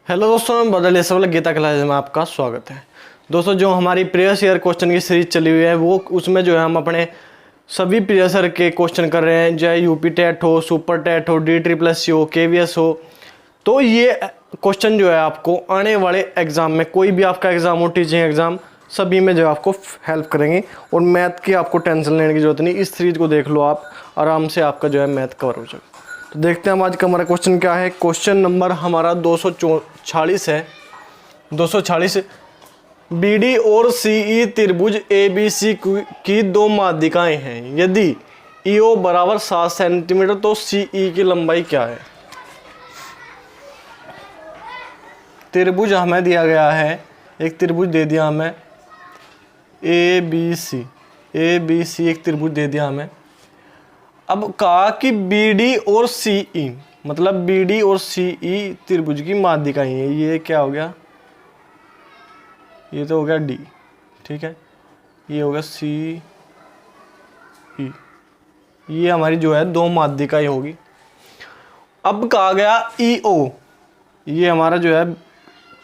Hello दोस्तों, मैं बदल वाला गीता क्लासेस में आपका स्वागत है। दोस्तों, जो हमारी प्रीवियस ईयर क्वेश्चन की सीरीज चली हुई है वो उसमें जो है हम अपने सभी प्रीवियस ईयर के क्वेश्चन कर रहे हैं, चाहे यूपी टेट हो, सुपर टेट हो, DSSS हो, KVS हो। तो ये क्वेश्चन जो है आपको आने वाले एग्जाम में, कोई भी आपका एग्जाम हो, टीचिंग एग्जाम, सभी में जो है आपको हेल्प करेंगे और मैथ की आपको टेंशन लेने की जरूरत नहीं। इस सीरीज को देख लो, आप आराम से आपका जो है मैथ कवर हो जाएगा। तो देखते हैं हम आज का हमारा क्वेश्चन क्या है। क्वेश्चन नंबर हमारा 246 है। 246, BD और CE त्रिभुज ABC की दो माध्यिकाएं हैं। यदि EO बराबर 7 सेंटीमीटर तो CE की लंबाई क्या है। त्रिभुज हमें दिया गया है, एक त्रिभुज दे दिया हमें ABC एक त्रिभुज दे दिया हमें। अब कहा कि BD और CE, मतलब BD और CE त्रिभुज की माध्यिकाएं हैं। ये क्या हो गया, ये तो हो गया D, ठीक है। ये हो गया CE, ये हमारी जो है दो माध्यिकाएं होगी। अब कहा गया EO, ये हमारा जो है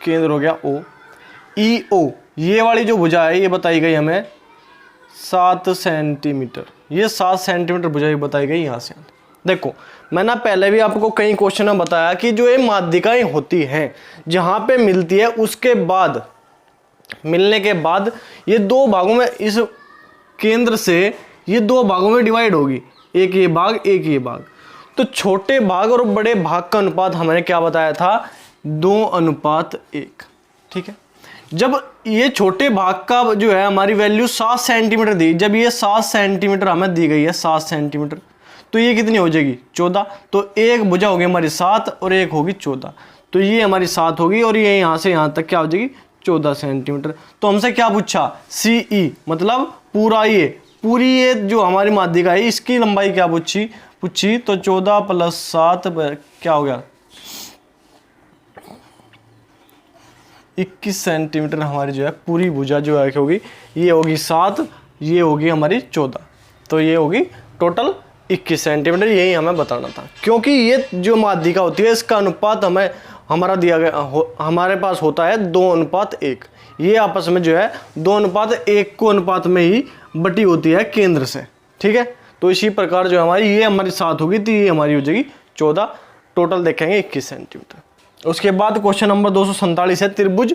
केंद्र हो गया O। EO ये वाली जो भुजा है ये बताई गई हमें 7 सेंटीमीटर, ये 7 सेंटीमीटर भुजा बताई गई यहाँ से। देखो, मैंने पहले भी आपको कई क्वेश्चन में बताया कि जो ये माध्यिकाएं होती हैं जहाँ पे मिलती है, उसके बाद मिलने के बाद ये दो भागों में, इस केंद्र से ये दो भागों में डिवाइड होगी, एक ये भाग एक ये भाग। तो छोटे भाग और बड़े भाग का अनुपात हमने क्या बताया था, 2:1, ठीक है। जब ये छोटे भाग का जो है हमारी वैल्यू 7 सेंटीमीटर दी, जब ये 7 सेंटीमीटर हमें दी गई है, 7 सेंटीमीटर, तो ये कितनी हो जाएगी, 14। तो एक भुजा होगी हमारी 7 और एक होगी 14, तो ये हमारी 7 होगी और ये यहाँ से यहाँ तक क्या हो जाएगी, 14 सेंटीमीटर। तो हमसे क्या पूछा, CE मतलब पूरी ये जो हमारी माध्यिका है इसकी लंबाई क्या पूछी। तो 14 + 7 क्या हो गया, 21 सेंटीमीटर हमारी जो है पूरी भुजा जो है होगी। ये होगी 7, ये होगी हमारी 14, तो ये होगी टोटल 21 सेंटीमीटर। यही हमें बताना था, क्योंकि ये जो माध्यिका होती है इसका अनुपात हमारा दिया गया हमारे पास होता है 2:1। ये आपस में जो है 2:1 को अनुपात में ही बटी होती है केंद्र से, ठीक है। तो इसी प्रकार जो ये हमारी 7 होगी तो ये हमारी हो जाएगी 14, टोटल देखेंगे 21 सेंटीमीटर। उसके बाद क्वेश्चन नंबर 247 है, त्रिभुज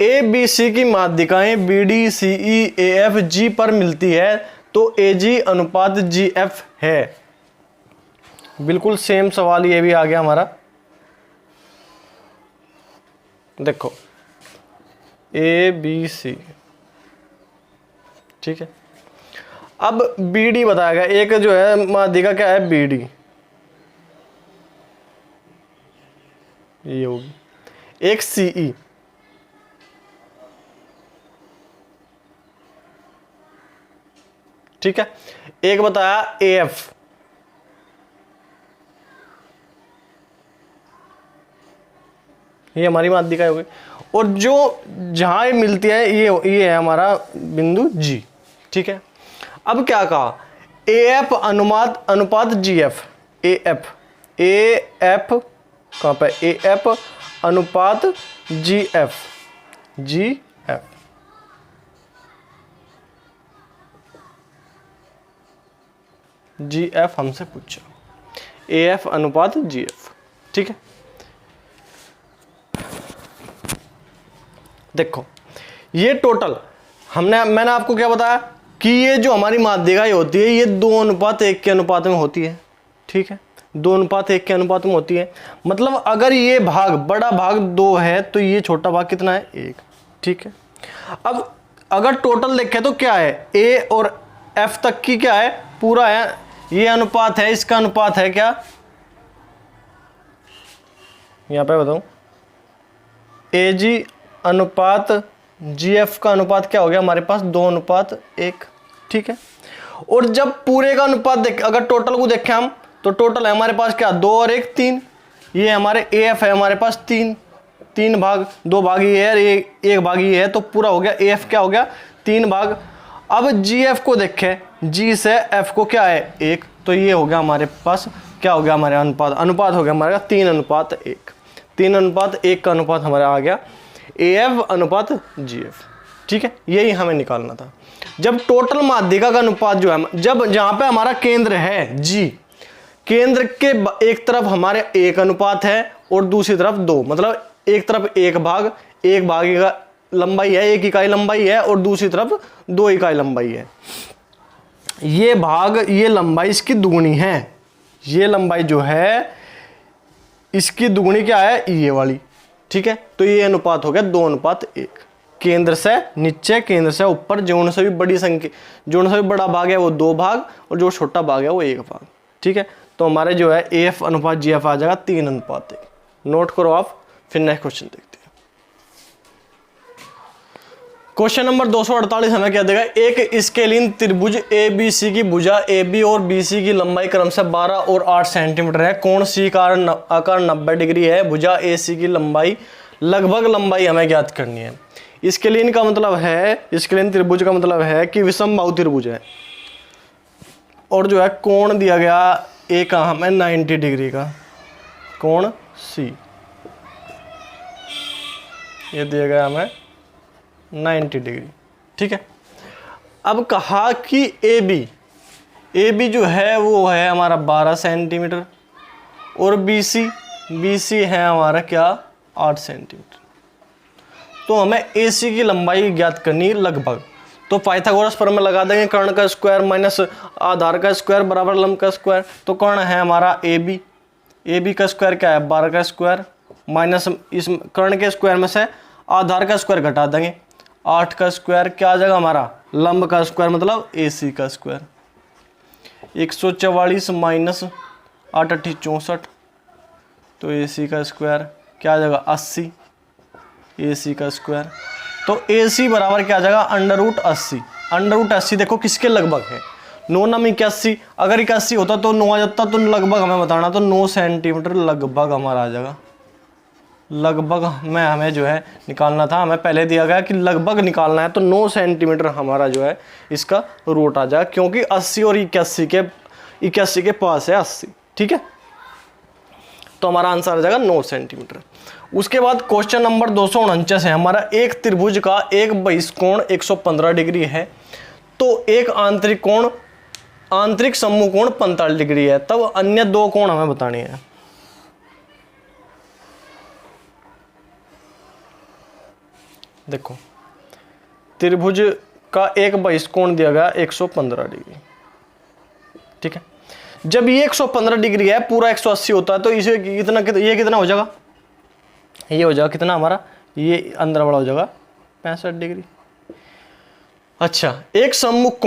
ABC की माध्यिकाएं BD CE AF G पर मिलती है तो AG अनुपात GF है। बिल्कुल सेम सवाल ये भी आ गया हमारा। देखो ABC, ठीक है। अब BD बताया गया, एक जो है माध्यिका क्या है BD, ये होगी, एक CE, ठीक है। एक बताया AF, ये हमारी माध्यिका हो गई। और जो जहां ये मिलती है ये है हमारा बिंदु G, ठीक है। अब क्या कहा, AF अनुपात GF, AF कहां पे, AF अनुपात GF हमसे पूछा, AF अनुपात GF, ठीक है। देखो ये टोटल मैंने आपको क्या बताया कि ये जो हमारी माध्यिकाएं होती है ये 2:1 के अनुपात में होती है, ठीक है। 2:1 के अनुपात में होती है, मतलब अगर ये भाग बड़ा भाग 2 है तो ये छोटा भाग कितना है, 1, ठीक है। अब अगर टोटल देखें तो क्या है, A और F तक की क्या है, पूरा है, ये अनुपात है, इसका अनुपात है क्या, यहां पे बताऊं, AG अनुपात GF का अनुपात क्या हो गया हमारे पास, 2:1, ठीक है। और जब पूरे का अनुपात अगर टोटल को देखें हम, तो टोटल है हमारे पास क्या, 2 और 1 3, ये हमारे AF है हमारे पास 3 भाग, 2 भाग ये है, 1 भाग ये है, तो पूरा हो गया। AF क्या हो गया, 3 भाग। अब GF को देखें, G से F को क्या है, 1, तो ये हो गया हमारे पास क्या हो गया, हमारे अनुपात हो गया हमारा 3:1। 3:1 का अनुपात हमारा आ गया AF अनुपात GF। ठीक है, यही हमें निकालना था। जब टोटल माध्यिका का अनुपात जो है, जब जहां पे हमारा केंद्र है G, केंद्र के एक तरफ हमारे 1 अनुपात है और दूसरी तरफ 2, मतलब एक तरफ एक भाग का लंबाई है, 1 इकाई लंबाई है और दूसरी तरफ 2 इकाई लंबाई है। ये लंबाई इसकी दुगुनी है, ये लंबाई जो है इसकी दुगुनी क्या है, ये वाली। ठीक है, तो ये अनुपात हो गया 2:1। केंद्र से नीचे, केंद्र से ऊपर, जो से भी बड़ी संख्या, जो से भी बड़ा भाग है वो 2 भाग और जो छोटा भाग है वो 1 भाग। ठीक है, तो हमारे जो है AF अनुपात GF आ जाएगा 3:1। नोट करो आप, फिर नेक्स्ट क्वेश्चन देखते हैं। क्वेश्चन नंबर 248 हमें क्या देगा, एक स्केलीन त्रिभुज ABC की भुजा AB और BC की लंबाई क्रमशः 12 और 8 सेंटीमीटर है। कोण C का आकार 90 डिग्री है। भुजा AC की लंबाई लगभग लंबाई हमें ज्ञात करनी है। स्केलीन का मतलब है, स्केलीन त्रिभुज का मतलब है कि विषमबाहु त्रिभुज है और जो है कोण दिया गया एक हमें 90 डिग्री का, कोण C ये दिया गया हमें 90 डिग्री। ठीक है, अब कहा कि AB जो है वो है हमारा 12 सेंटीमीटर और BC है हमारा क्या 8 सेंटीमीटर। तो हमें AC की लंबाई ज्ञात करनी लगभग, तो पाइथागोरस प्रमेय में लगा देंगे, कर्ण का स्क्वायर माइनस आधार का स्क्वायर बराबर लंब का स्क्वायर। तो कर्ण है हमारा AB का स्क्वायर क्या है 12 का स्क्वायर माइनस इस कर्ण के स्क्वायर में से आधार का स्क्वायर घटा देंगे, 8 का स्क्वायर क्या आ जाएगा हमारा लंब का स्क्वायर मतलब AC का स्क्वायर। 144 माइनस 8 8 64, तो AC का स्क्वायर क्या आ जाएगा 80 AC का स्क्वायर। तो AC बराबर क्या आ जाएगा √80। √80 देखो किसके लगभग है, 9 9 81, अगर 81 होता तो 9 आ जाता, तो लगभग हमें बताना, तो 9 सेंटीमीटर लगभग हमारा आ जाएगा। लगभग में हमें जो है निकालना था, हमें पहले दिया गया कि लगभग निकालना है, तो 9 सेंटीमीटर हमारा जो है इसका रूट आ जाएगा, क्योंकि 80 और 81 के पास है 80। ठीक है, तो हमारा आंसर आ जाएगा 9 सेंटीमीटर। उसके बाद क्वेश्चन नंबर 249 है हमारा, एक त्रिभुज का एक बहिष्कोण 115 डिग्री है, तो एक आंतरिक समूह कोण 45 डिग्री है, तब अन्य 2 कोण हमें बताने हैं। देखो त्रिभुज का एक बहिष्कोण दिया गया 115 डिग्री। ठीक है, जब ये 115 डिग्री है, पूरा 180 होता है, तो इसे ये कितना हो जाएगा, ये हो जाएगा कितना हमारा, ये अंदर वाला हो जाएगा 65 डिग्री। अच्छा, एक सम्मुख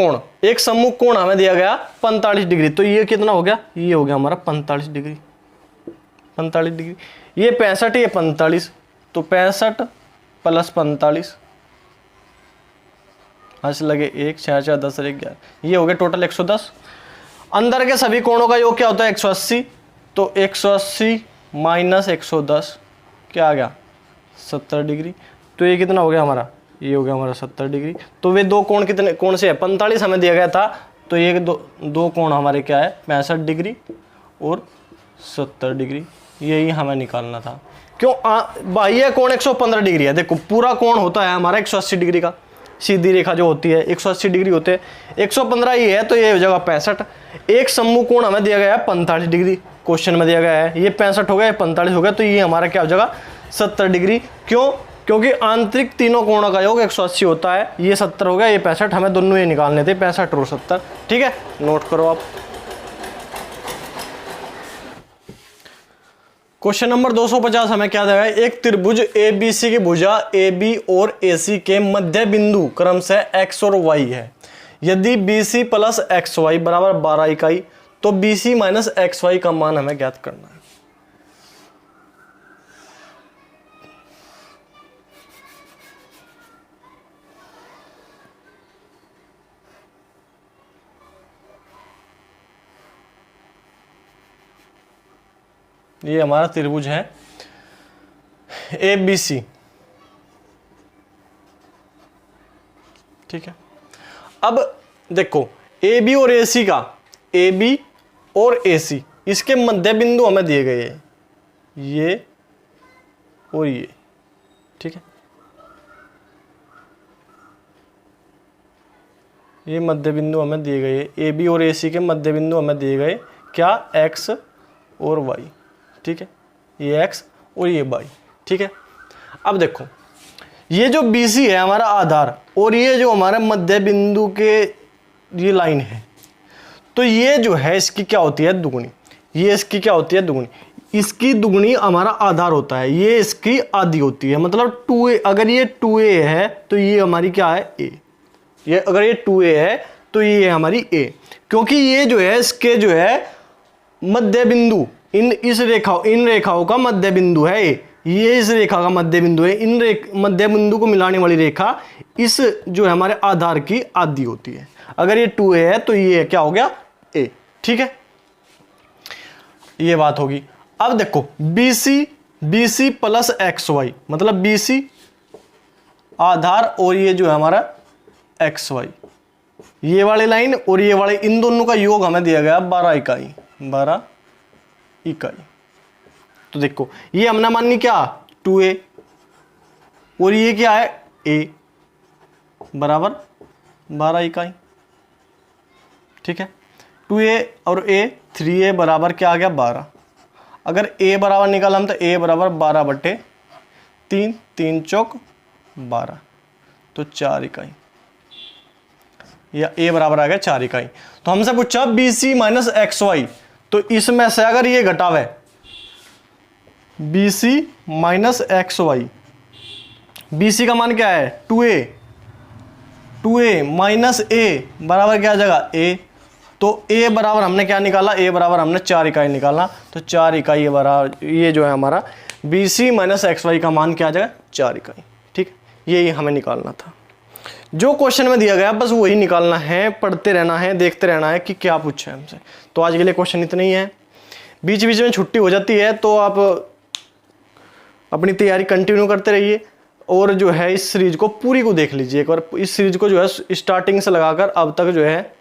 कोण हमें दिया गया 45 डिग्री, तो ये कितना हो गया, ये हो गया हमारा 45 डिग्री। 45 डिग्री, ये 65, ये 45, तो 65 प्लस 45 लगे 1 6 4 10 11, ये हो गया टोटल 110। अंदर के सभी कोणों का योग क्या होता है 180, तो 180 माइनस 110 क्या आ गया 70 डिग्री। तो ये कितना हो गया हमारा, ये हो गया हमारा 70 डिग्री। तो वे 2 कोण कितने कोण से है, 45 हमें दिया गया था, तो ये दो कोण हमारे क्या है 65 डिग्री और 70 डिग्री, यही हमें निकालना था। क्यों, बाह्य कोण 115 डिग्री है। देखो पूरा कोण होता है हमारा 180 डिग्री का, सीधी रेखा जो होती है 180 डिग्री होते हैं, 115 ही है, तो ये हो जाएगा 65। एक समूह कोण हमें दिया गया है 45 डिग्री, क्वेश्चन में दिया गया है, ये 65 हो गया, 45 हो गया, तो ये हमारा क्या हो जाएगा 70 डिग्री। क्यों, क्योंकि आंतरिक तीनों कोणों का योग 180 होता है, ये 70 हो गया, ये 65, हमें दोनों ये निकालने थे 65 और 70। ठीक है, नोट करो आप। क्वेश्चन नंबर 250 हमें क्या देगा, एक त्रिभुज ABC की भुजा AB और AC के मध्य बिंदु क्रमशः x और y है। यदि BC प्लस XY बराबर 12 इकाई, तो BC माइनस XY का मान हमें ज्ञात करना है। ये हमारा त्रिभुज है ABC। ठीक है, अब देखो AB और AC इसके मध्य बिंदु हमें दिए गए हैं, ये और ये, ठीक है। ये मध्य बिंदु हमें दिए गए, ए बी और ए सी के मध्य बिंदु हमें दिए गए क्या, एक्स और वाई, ठीक है। ये एक्स और ये वाई, ठीक है। अब देखो ये जो बी सी है हमारा आधार, और ये जो हमारा मध्य बिंदु के ये लाइन है, तो ये जो है इसकी क्या होती है, दुगुनी। ये इसकी क्या होती है, दुगुनी। इसकी दुगुनी हमारा आधार होता है, ये इसकी आधी होती है, मतलब 2a। अगर ये 2a है तो ये हमारी क्या है, a। ये अगर ये 2a है तो ये है हमारी a, क्योंकि ये जो है इसके जो है मध्य बिंदु, इन रेखाओं का मध्य बिंदु है a। ये इस रेखा का मध्य बिंदु है, इन मध्य बिंदु को मिलाने वाली रेखा इस जो है हमारे आधार की आधी होती है। अगर ये 2a है तो ये क्या हो गया, a, ठीक है। ये बात होगी। अब देखो BC प्लस XY, मतलब BC आधार और ये जो है हमारा XY, ये वाली लाइन और ये वाले, इन दोनों का योग हमें दिया गया 12 इकाई। तो देखो ये हमने मानी क्या, 2a, और ये क्या है, a बराबर 12 इकाई, ठीक है। 2a और a, 3a बराबर क्या आ गया, 12। अगर a बराबर निकाला हम तो a बराबर 12/3, 3 चौक 12, तो 4 इकाई, या a बराबर आ गया 4 इकाई। तो हमसे पूछा BC माइनस XY, तो इसमें से अगर ये घटावे BC माइनस XY, BC का मान क्या है, 2a माइनस a बराबर क्या आ जाएगा, a। तो a बराबर हमने क्या निकाला, a बराबर हमने 4 इकाई निकाला, तो 4 इकाई बराबर ये जो है हमारा BC माइनस XY का मान क्या आ जाएगा, 4 इकाई, ठीक। यही हमें निकालना था, जो क्वेश्चन में दिया गया बस वही निकालना है, पढ़ते रहना है, देखते रहना है कि क्या पूछा है हमसे। तो आज के लिए क्वेश्चन इतना ही है। बीच बीच में छुट्टी हो जाती है तो आप अपनी तैयारी कंटिन्यू करते रहिए, और जो है इस सीरीज को पूरी को देख लीजिए एक बार। इस सीरीज को जो है स्टार्टिंग से लगाकर अब तक जो है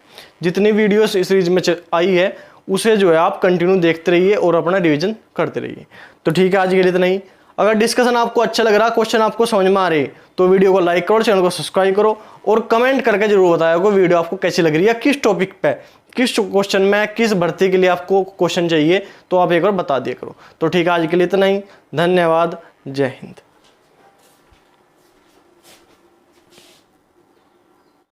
जितनी वीडियोस इस सीरीज में आई है उसे जो है आप कंटिन्यू देखते रहिए और अपना रिवीजन करते रहिए। तो ठीक है, आज के लिए इतना ही। अगर डिस्कशन आपको अच्छा लग रहा, क्वेश्चन आपको समझ में आ रहे, तो वीडियो को लाइक करो, चैनल को सब्सक्राइब करो, और कमेंट करके जरूर बताया को वीडियो आपको कैसी लग रही है, किस टॉपिक पे, किस क्वेश्चन में, किस भर्ती के लिए आपको क्वेश्चन चाहिए, तो आप एक बार बता दिया करो। तो ठीक है, आज के लिए इतना ही। धन्यवाद, जय हिंद।